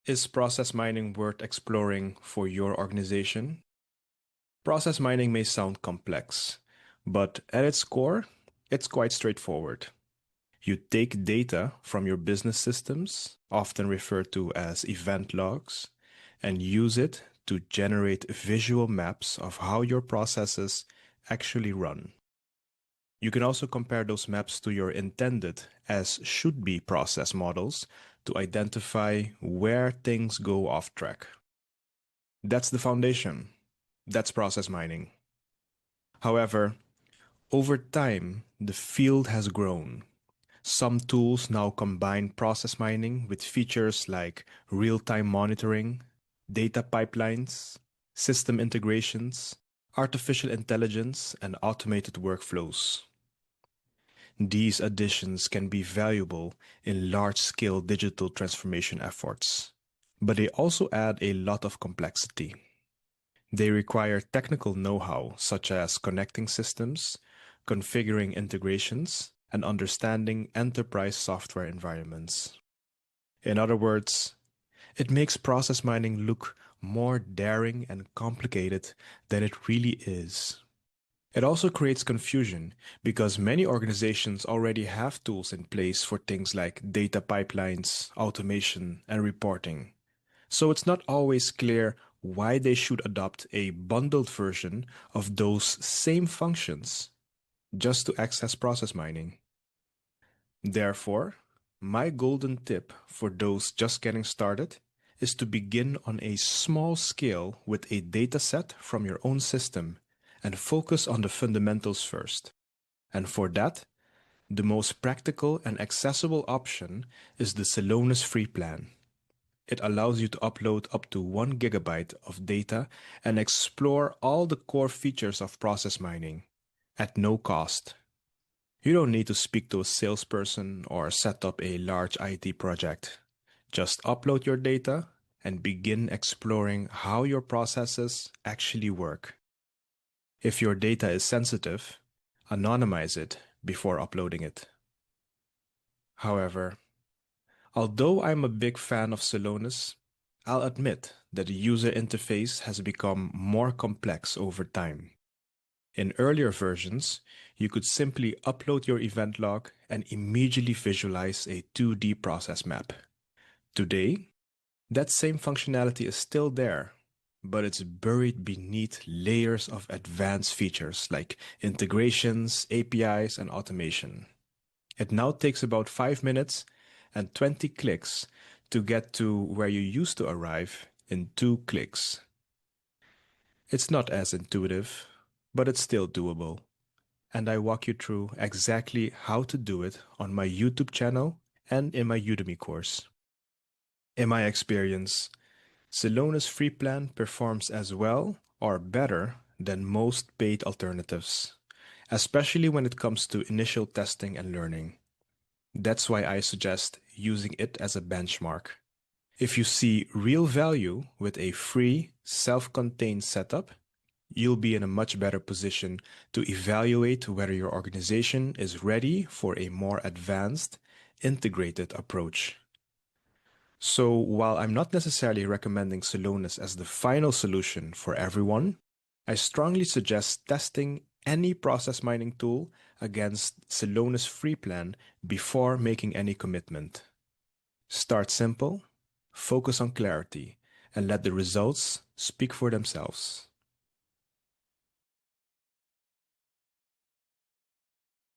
Is process mining worth exploring for your organization? Process mining may sound complex, but at its core, it's quite straightforward. You take data from your business systems, often referred to as event logs, and use it to generate visual maps of how your processes actually run. You can also compare those maps to your intended as should be process models to identify where things go off track. That's the foundation. That's process mining. However, over time, the field has grown. Some tools now combine process mining with features like real-time monitoring, data pipelines, system integrations, artificial intelligence, and automated workflows. These additions can be valuable in large-scale digital transformation efforts, but they also add a lot of complexity. They require technical know-how such as connecting systems, configuring integrations, and understanding enterprise software environments. In other words, it makes process mining look more daring and complicated than it really is. It also creates confusion because many organizations already have tools in place for things like data pipelines, automation, and reporting. So it's not always clear why they should adopt a bundled version of those same functions just to access process mining. Therefore, my golden tip for those just getting started is to begin on a small scale with a dataset from your own system and focus on the fundamentals first. And for that, the most practical and accessible option is the Celonis Free Plan. It allows you to upload up to 1 gigabyte of data and explore all the core features of process mining at no cost. You don't need to speak to a salesperson or set up a large IT project. Just upload your data and begin exploring how your processes actually work. If your data is sensitive, anonymize it before uploading it. However, although I'm a big fan of Celonis, I'll admit that the user interface has become more complex over time. In earlier versions, you could simply upload your event log and immediately visualize a 2D process map. Today, that same functionality is still there, but it's buried beneath layers of advanced features like integrations, APIs, and automation. It now takes about 5 minutes and 20 clicks to get to where you used to arrive in 2 clicks. It's not as intuitive, but it's still doable. And I walk you through exactly how to do it on my YouTube channel and in my Udemy course. In my experience, Celonis Free Plan performs as well or better than most paid alternatives, especially when it comes to initial testing and learning. That's why I suggest using it as a benchmark. If you see real value with a free, self-contained setup, you'll be in a much better position to evaluate whether your organization is ready for a more advanced, integrated approach. So while I'm not necessarily recommending Celonis as the final solution for everyone, I strongly suggest testing any process mining tool against Celonis Free Plan before making any commitment. Start simple, focus on clarity, and let the results speak for themselves.